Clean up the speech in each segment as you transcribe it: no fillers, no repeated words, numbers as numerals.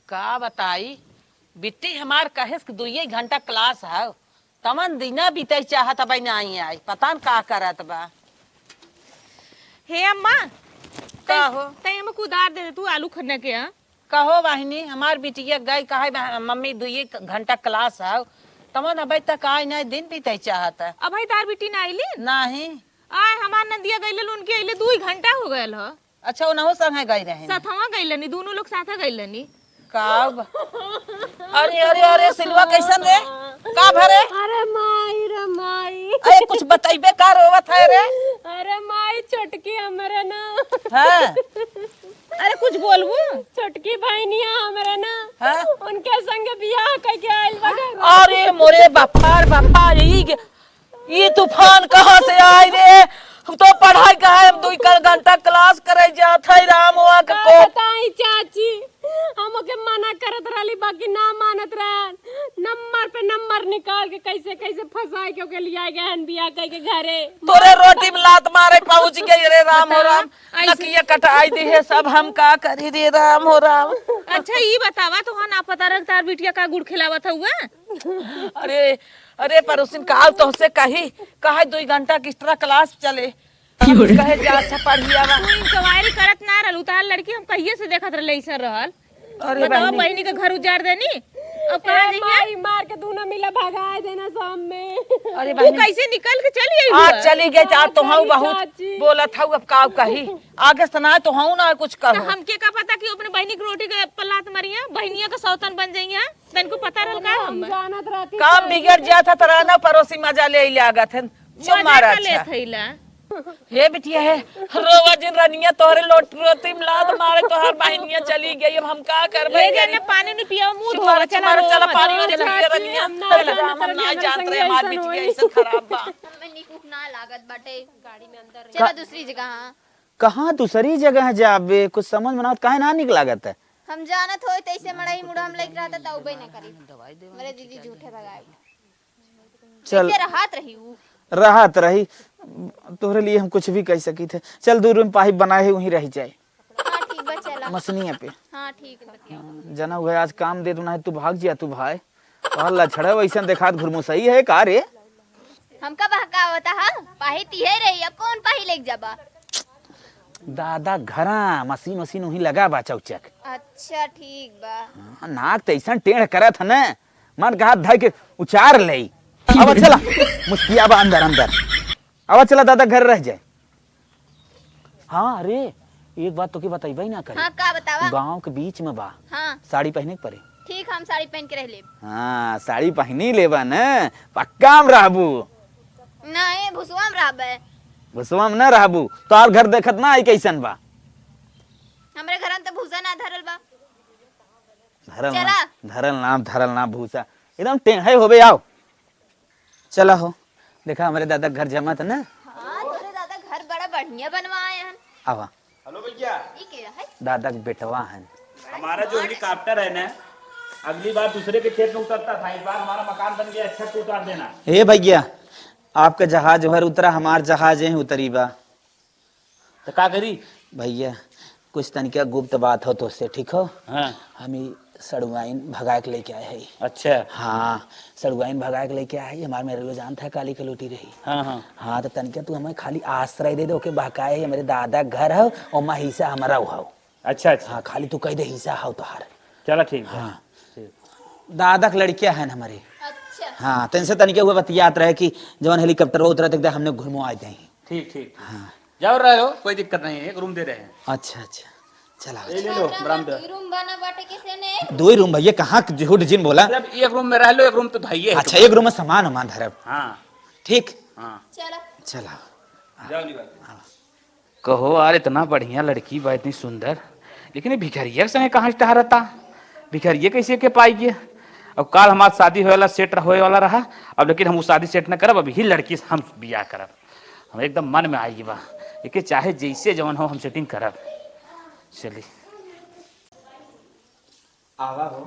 का बताई बिट्टी हमार कहे कि 2 घंटा क्लास है तमन दिना बीते चाहत अब नहीं आई पता न का करत बा। हे अम्मा का हो तई हमको उधार दे दे तू आलू खरने के। हां कहो वाहिनी हमार बिटिया गई कहे मम्मी 2 घंटा क्लास है तमन अभी तक आई नहीं दिन बीते चाहत है। अब भाई तार बेटी ना आइली नहीं आय हमार नदिया गइल उनके आइले 2 घंटा हो गइल ह। अच्छा उनहु संगे गई रहे साथवा गइलनी दोनों लोग साथे गइलनी। कब अरे अरे अरे सिलवा कैसन रे का भरे अरे माई रे माई अरे कुछ बताइबे का रोवत है रे। अरे माई छोटकी हमरे ना हाँ अरे कुछ बोलबू छोटकी बहनिया हमरे ना हाँ उनके संग बियाह करके आइल बा। अरे मोरे बापा ये तूफान कहाँ से आई रे। हम तो पढ़ाई का है 2 घंटा क्लास करे जात है राम हुआ का को बताई चाची हमके मना करत रहली बाकी ना मानत रहन। नंबर पे नंबर निकाल के कैसे कैसे फंसाई के लिए आ गए बियाह करके घरे। तोरे रोटी में लात मारे पहुंच गई रे राम हो राम नकिया कटाई दी है सब हम का करी रे राम हो राम। अच्छा ये बतावा तो ना पता रख तार बिटिया का गुड़ खिलावत हुआ। अरे अरे परोसिन काल तो से कही कहे 2 घंटा किस तरह क्लास चले कहे जा अच्छा पढ़िया बा। तू इंक्वायरी करत ना रहल तार लड़की हम कहिए से देखत रहले ऐसा रहल। अरे बतावा बहनी के घर उजाड़ देनी अब कहां ए जाइए माई मार के तू ना मिला भगा देना शाम में। अरे तू कैसे निकल के चली आई आज चली गई आज तो हूँ बहुत चाची। बोलत हूँ अब का कही आगे सुना तो हूँ ना कुछ तो कहो। हमके का पता कि अपने बहनी की रोटी के पल्लात मरिया बहनिया का सौतन बन जाइए तनको पता रहल का हम जानत रहती काम बिगड़ जाता तरह ना पड़ोसी मजा ले लागत है चुप मारा ले अच्छा थैला। हे बिटिया है रोवा जिन रनिया तोहरे रोटी में लात मारे तोहर बहनिया चली गई अब हम का करबे ले जाने पानी नहीं पिया मुंह धो मार चला चला रो पानी मत। में पिए रनिया हम ना जानत रहे हमार बिटिया ऐसे खराब बा। हमें निकुक ना लागत बाटे गाड़ी में अंदर चलो दूसरी जगह। हाँ कहाँ दूसरी जगह जाबे कुछ समझ में ना काहे ना निक लागत है। हम जानत होय तैसे मड़ई मुड़ा हम लइक रहता त उबे ना करी मेरे दीदी झूठे भगाए चल कैसे राहत रही ऊ राहत रही तोहरे लिए हम कुछ भी कह सकी थे। चल 2 रूम पाइप बनाए है वहीं रह जाए हां ठीक बा चला मसनिया पे। हां ठीक बतिया जना हुए आज काम दे दूना है तू भाग जा तू भाई पहला छड़ा वैसा देखात घुरमु सही है का रे। हमका बहकावता हां पाही तिहे रही अब कौन पाही लेक जाबा। दादा घरा मशीन वशीन वहीं लगा बा चौचक। अच्छा ठीक बा नाक तो ऐसा टेढ़ करत है ना मन का हाथ धाई के उचार ले। अब चला मुस्किया बा अंदर अंदर अब चला दादा घर रह जाए। हाँ अरे एक बात तो की बताई भाई ना करे। हां का बतावा गांव के बीच में बा हां साड़ी पहने के पड़े। ठीक हम साड़ी पहन के रह ले। हाँ साड़ी पहनी लेबा न पक्का में रहबू नहीं भुसवाम रहबे भुसवा में न रहबू तो और घर देखत ना आई कैसन बा। हमरे घरन त भूसा ना धरल बा। धरल ना भूसा एकदम टेढ़े होबे आओ चला हो देखा हमारे दादा घर जमा था ना। हां तोरे दादा घर बड़ा बढ़िया बनवाए हन। आवा हेलो भैया ई के है दादा के बेटवा है हमारा जो हेलीकॉप्टर है ना अगली बार दूसरे के खेत में उतरता था इस बार हमारा मकान बन गया अच्छा से उतार देना। हे भैया आपका जहाज भर उतरा हमार जहाज है उतरी बा तो का करी भैया कुछ तनिका गुप्त बात हो तो उससे ठीक हो। हाँ हम सड़ुआइन भगा के लेके आए है। अच्छा हाँ सड़ुआइन भगा के लेके आए हमारे मेरे लो जान था काली कलोटी रही। हाँ हाँ हाँ तो तनिका तू हमें खाली आश्रय दे दे ओके बहकाए है मेरे दादा घर हो और मैं हिस्सा हमारा हो। अच्छा अच्छा हाँ खाली तू कह दे हिस्सा हो तोहार। चलो ठीक है। हाँ दादा के लड़कियां हैं हमारे। अच्छा हाँ तेन से तनिके हुए बतियात रहे कि जवन हेलीकॉप्टर वो उतरत एकदम हमने घुमो आ जाए। ठीक ठीक हाँ जाओ रहे हो कोई दिक्कत नहीं है एक रूम दे रहे हैं। अच्छा अच्छा चला ले लो बरामदा। रूम बना बाटे किसे ने 2 रूम भैया कहाँ झूठ जिन बोला। मतलब एक रूम में रह लो एक रूम तो भाई है। अच्छा एक रूम में सामान उमान धरब हाँ ठीक हाँ चलो चला। जाओ ली बात कहो यार इतना बढ़िया लड़की बा इतनी सुंदर लेकिन भिखरिया के संगे कहाँ टहरता भिखरिया कैसे के पाई। अब काल हमारा शादी होए वाला सेट होए वाला रहा अब लेकिन हम वो शादी सेट न करब अभी ही लड़की से हम बियाह करब हम एकदम मन में आएगी बा लेकिन चाहे जैसे जवन हो हम सेटिंग करब। चली आवा हो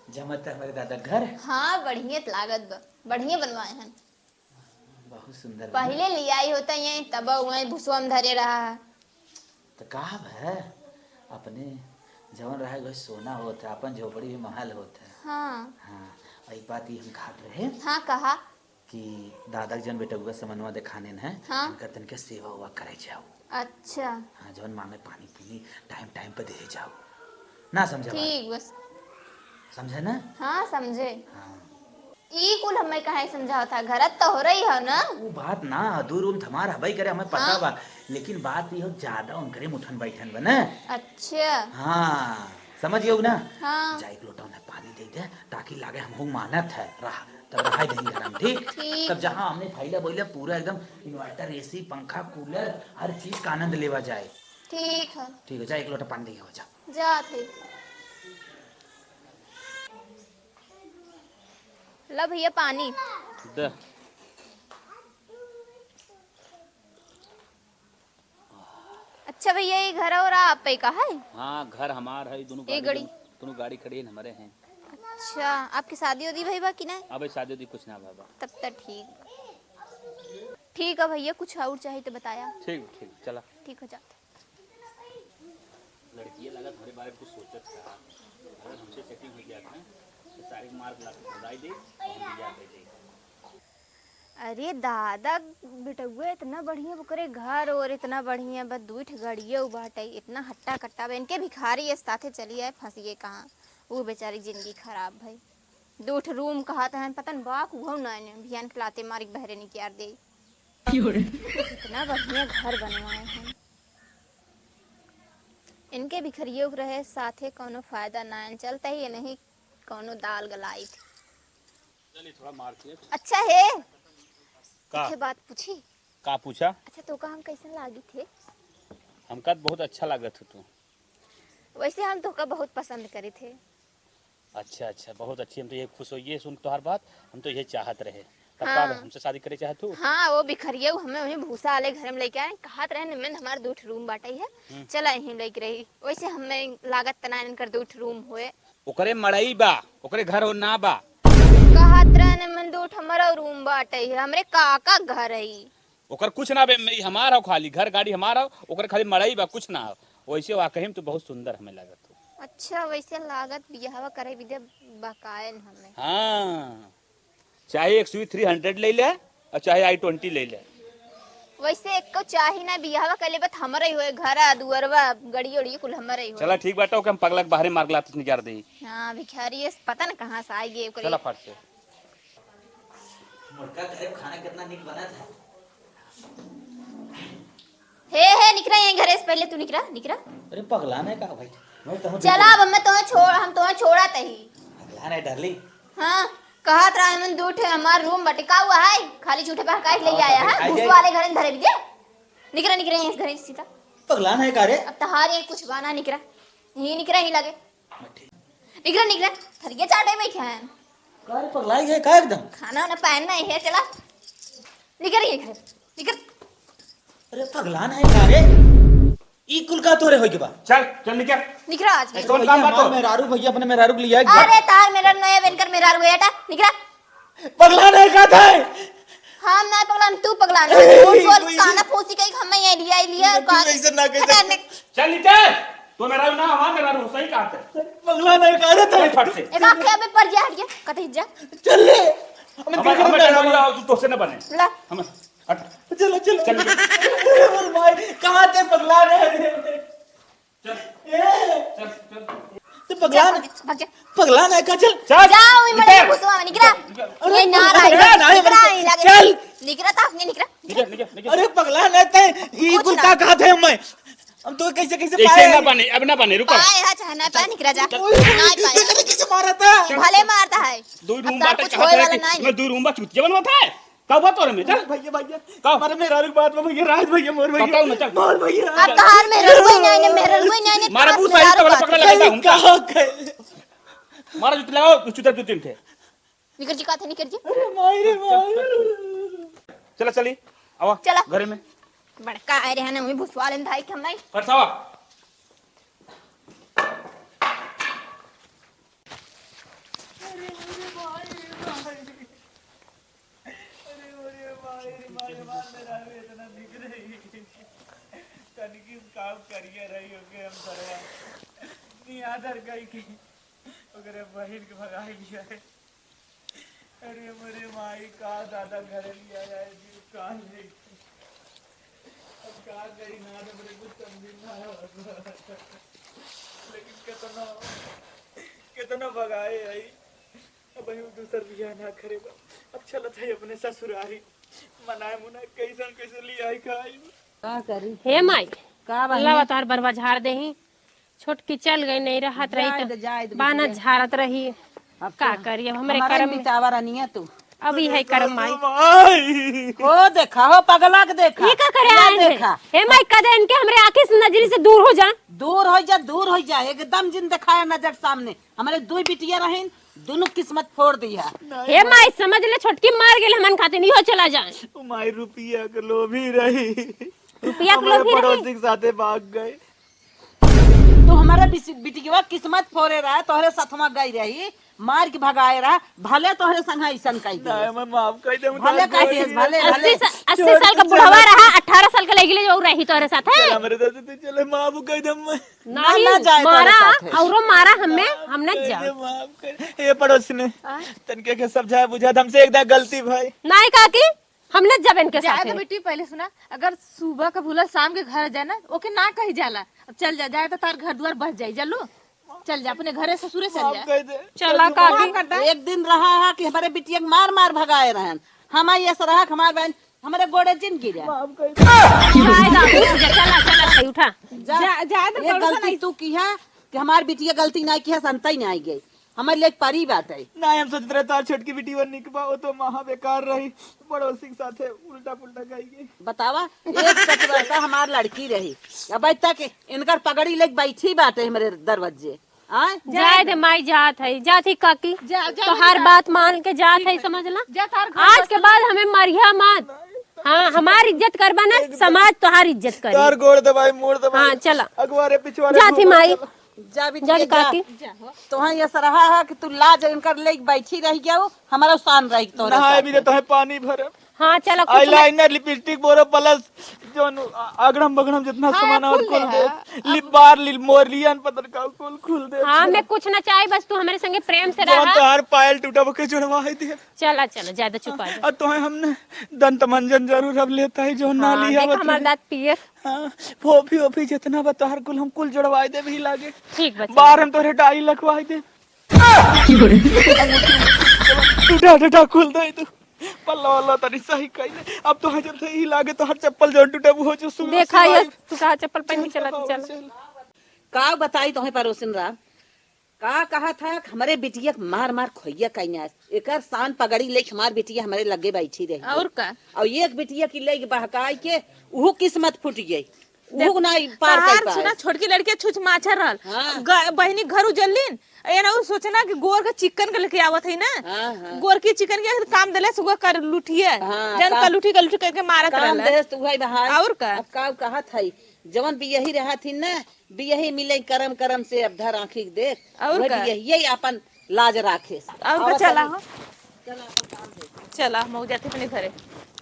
जमत है हमारे दादा घर। हाँ बढ़िया लागत बा बढ़िया बनवाए हन बहुत सुंदर पहले ले आई होता ये तब वही भुसवा में धरे रहा है। तो का है अपने जवन रहे गो सोना होता है, अपन झोपड़ी भी महल होता है। हाँ हाँ, वही बात ही हम खात रहे हाँ कहा कि दादा जन बेटा हुआ समनवा दिखाने न है, हाँ। उनका तनके सेवा हुआ करे जाओ। अच्छा हाँ, जवन मांगे पानी पीनी टाइम टाइम पे दे जाओ। ना समझे बात? ठीक बस। समझे ना? हाँ समझे। हाँ, ई कुल हमें कहा समझा था, घरत तो हो रही है ना। वो बात ना दूर उम थमार हबई करे हमें पता हाँ। बा, लेकिन बात ये हो ज्यादा उनकरे मुठन बैठन बना। अच्छा हाँ, समझ गए ना? हाँ जा एक लोटा उन्हें पानी दे दे ताकि लागे हम मानत है रहा, तब रहा देंगे आराम। ठीक? ठीक। तब जहाँ हमने फैला बोला पूरा एकदम इन्वर्टर एसी पंखा कूलर हर चीज का आनंद लेवा जाए। ठीक है, ठीक है, जा एक लोटा पानी दे हो जा। जा थे। ला भैया पानी। दे। अच्छा भैया ये घर और आप पे का है? हाँ, घर हमार है, दोनों ये गाड़ी? दोनों गाड़ी खड़ी है हमारे हैं। अच्छा आपकी शादी होती भाई बा कि नहीं? अब शादी उदी कुछ ना बाबा। तब तक ठीक। ठीक है भैया, कुछ और चाहिए तो बताया। ठीक ठीक, चला। ठीक हो जाते। लड़की लगा तुम्हारे बारे में कुछ सोचत था, अगर हमसे सेटिंग हो गया था तो सारी मार्क ला के बधाई दे और हम बिया कर दे। अरे दादा बेटुआ इतना बढ़िया बकरे घर और इतना बढ़िया बस दूठ गड़िए बाटे, इतना हट्टा कट्टा बन के भिखारी है साथे चली आए फंसिए कहाँ। वो बेचारी जिंदगी खराब भाई। दूठ रूम कहा था पता न बाक वो ना भियान खिलाते मारी बहरे निकाल दे। इतना बढ़िया घर बनवाए हैं इनके भिखरिए रहे साथे कोनो फायदा ना चलता ही नहीं, कोनो दाल गलाई थी। चलिए थोड़ा मार के। अच्छा है का एक बात पूछी। का पूछा? अच्छा तो का हम कैसे लागी थे? हमका तो बहुत अच्छा लागत हो तू। वैसे हम तो का बहुत पसंद करे थे। अच्छा अच्छा, बहुत अच्छी। हम तो ये खुश हो ये सुन तोहर बात, हम तो ये चाहत रहे। तब हाँ। का हमसे शादी करे चाहत तू? हाँ वो बिखरिए हमें वही भूसा वाले घर में लेके आए, कहत रहे निमन हमारे दूठ रूम बाटे है, चला यहीं लेके रही। वैसे हमें लागत तना इनकर दूठ रूम हुए। ओकरे मड़ई बा, ओकरे घर हो ना बा। कहत रहे निमन दूठ हमारा रूम बाटे है, हमरे काका घर है। ओकर कुछ ना बे, हमारा हो खाली घर गाड़ी हमारा हो, ओकर खाली मड़ई बा, कुछ ना हो। वैसे वाकई में तो बहुत सुंदर हमें लागत हो। अच्छा वैसे लागत बियाह करे विदे बकायन हमें। हाँ, चाहे एक सुई 300 ले ले और चाहे i20 ले ले। वैसे एक को चाही ना बियाह करे बस हमारा ही होए, घर दुअरवा गड़ी उड़ी कुल हमारा ही होए। चला ठीक बाटा, ओके हम पगला के बाहर मार लाते निकाल दे। हाँ भिखारी है, पता न कहाँ से आई गए। चला फट से। मुर्गा करे खाना कितना निक बना था। हे निकरा यहीं घरे से पहले तू निकरा निकरा। अरे पगला नहीं का भाई, मैं तो चला अब मैं तुम्हें छोड़, हम तुम्हें छोड़ा तही। पगला नहीं डरली। हाँ कहत रहा मन दूठे हमार रूम बटका हुआ है, खाली झूठे पर काहे ले आया है, भूस वाले घर में धरे भी दे। निकरा निकरा यहीं घरे से सीधा। पगला नहीं का रे। अब तहार ये कुछ बाना निकरा, यहीं निकरा ही लगे। निकरा निकरा थरिया चाटे बैठे हैं। का रे पगला है का एकदम। खाना ना पहनना है, चला निकल ये घर निकल। अरे पगला नहीं का रे, ई कुल का तोरे होई के बा। चल चल निकल निकरा आज के। कौन काम बात हो? मेरारू भैया अपने मेरारू के लिया। अरे तार मेरा नया बनकर मेरा रुआ हटा निकरा। पगला नहीं का था। हम ना पगला तू पगला ना, बोल बोल काना फोसी कहीं हम ये लिया ऐसे ना कैसे। चल निकल। तो मेरा ना हवा मेरा रू सही कहा है। पगला नहीं का रे था। फट से। एक आंखें पे पड़ जा, हट गया कतई जा। चल ले हमें तू तो से न बने। ला हम हट। चलो चलो चल निकल। अरे भाई कहां थे पगला रहे। चल चल चल। तो पगला भाग जा पगला नहीं का। चल चल जाओ ये मरे घुसवा में निकरा। ये नारा है चल निकरा था अपने निकरा। निकल निकल निकल। अरे पगला नहीं थे, ई कुल का कहा थे मैं। हम तो कैसे कैसे ऐसे पाए। ना बने, अब ना बने, रुको। पाए है चाहे ना पाए निकरा जा। नहीं पाए कैसे मारा था। भले मारता है। दो रूम अब बाटे कुछ कहा होए था वाला कि नहीं। मैं दो रूम बा चुतिया बनवाता है। कब बात हो रही है? चल भैया भैया का हमारे मेरारू की बात में भैया राज भैया मोर भैया बताओ ना, चल। मोर भैया अब कहार में कोई नहीं मेरा कोई नहीं। मारा बू साइड पकड़ पकड़ लगाता हूं। कहां गए। मारा जुत लगाओ, चुतर चुतिन थे। निकल जी का थे निकल जी। अरे मायरे माय। चला चली आवा चला। घर में बड़का आ रहे हैं ना, वही भुसवा लेन भाई हम नहीं। फटसावा। तनिक काम करिए रही होगे हम सरवा नहीं आदर गई की ओकरे बहिन के भगाई लिया है। अरे मेरे माई का दादा घरे लिया है जी का ले अब का करी ना तो मेरे कुछ समझ ना आया लेकिन कितना भगाए आई अब हम दूसर बियाह ना करेगा। अब चलत है अपने ससुरारी मनाए मुना कैसे ले आई खाई का करी हे माई का अल्लाह तार बरवा झाड़ देही छोटकी चल गई नहीं रहत रही तो बाना झाड़त रही का करिए हमरे कर्म में बिचावा रनिया तू अभी है कर्म माई हो देखा हो पगला के देखा ये का करे आए देखा हे माई कदे इनके हमरे आंखें से नजरी से दूर हो जा दूर हो जा एकदम जिन दिखाया नजर सामने हमारे दो बिटिया रहीन दोनों किस्मत फोड़ दिया। हे माई समझ ले छोटकी मार गेल हमन खाते नहीं हो चला जाए माई रुपया के लोभी रही रुपया के हमारे लोभी रही? पड़ोसी के साथे भाग गए। तो हमारा बिटिया किस्मत फोड़े रहा तोहरे साथमा गई रही मार के भगाए रहा भले तोहरे संग ऐसन कई दे मैं माफ कर दे भले कैसे भले 80 साल का बुढ़वा रहा 18 साल का लगी जो रही तोरे साथ है हमारे दादा तो चले माफ कर दे मैं नहीं ना जाए तोरे मारा साथे। औरो मारा हमने जा माफ कर ये पड़ोसी ने तनके के समझाया बुझा हमसे एकदम गलती भाई नहीं काकी हमने जब इनके जाए साथ तो बेटी पहले सुना अगर सुबह का भूला शाम के घर जाए ना ओके ना कही जाला अब चल जा जाए तो तार घर द्वार बच जाए चलो चल जा अपने घरे ससुरे चल जा कह दे चला काकी एक दिन रहा है कि हमारे बिटिया मार मार भगाए रहन हम ऐसा रहा कि हमारे बहन हमारे गोड़े जिन गिरा जाएगा चला चला उठा ये गलती तू की है कि हमारी बिटिया गलती नहीं की है संता ही नहीं गई हमारे लिए एक परी बात है ना हम सोच रहे तार छोटकी बेटी वन निकबा वो तो महा बेकार रही पड़ोसी के साथ उल्टा पुल्टा गई गई बतावा एक सतरता हमार लड़की रही अब तक इनकर पगड़ी लेके बैठी बात है हमारे दरवाजे जाए दे माई जात है जात ही काकी तो हर बात मान के जात है समझला आज के बाद हमें मरिया मत हाँ हमारी इज्जत करबा ना समाज तोहार इज्जत तार करी गोड़ दबाई मोड़ दबाई हाँ चला अगवारे पिछवारे जात ही माई जा जा काकी तो हाँ ये रहा है कि तू लाज इनकर लेके बैठी रही जाओ हमारा शान रही तो नहाए भी तो है पानी भरे हाँ चला आईलाइनर लिपस्टिक बोरो प्लस जो अगड़म बगड़म जितना सामान और खोल दे लिप बार लिप मोरलियन पतर का खोल खोल दे हाँ मैं कुछ ना चाहे बस तू हमारे संगे प्रेम से जौन रहा तो हर पायल टूटा बके जुड़वा दे चला चला ज्यादा छुपा दे और तो हमने दंत मंजन जरूर अब लेता है जो ना लिया देख हमारा दांत पियर हाँ फोफी जितना बता हर कुल हम कुल जुड़वाए दे भी लागे ठीक बच्चा बार हम तोरे डाई लगवाए दे टूटा खुल दे तू पल्ला वाला तरी सही कही दे अब तो हजर थे ही लागे तो हर चप्पल जो टूटे वो जो सुन देखा ये तू कहा चप्पल पहन के चला चला का बताई तो परोसिन राम का कहा था कि हमारे बिटिया मार मार खोइया कहीं एकर शान पगड़ी लेके हमार बिटिया हमारे लगे बैठी रही और का और एक बिटिया की लेके बहकाई के वो किस्मत फूट गई वो नहीं पार कर पाए सुना छोटकी लड़की छुछ माछा रहल हाँ। बहनी घर उजलिन ये ना सोचना कि गोर का चिकन के लेके आवत है ना हाँ। गोर की चिकन के काम देले सुबह कर लुटिए हाँ, जन का लुटी करके मारत काम रहल देस तू भाई बहार और का अब का कहा था जवन भी यही रहा थी ना भी यही मिले करम करम से अब धर आंखी देख और का यही अपन लाज राखे और का चला हो चला मऊ जाते अपने घरे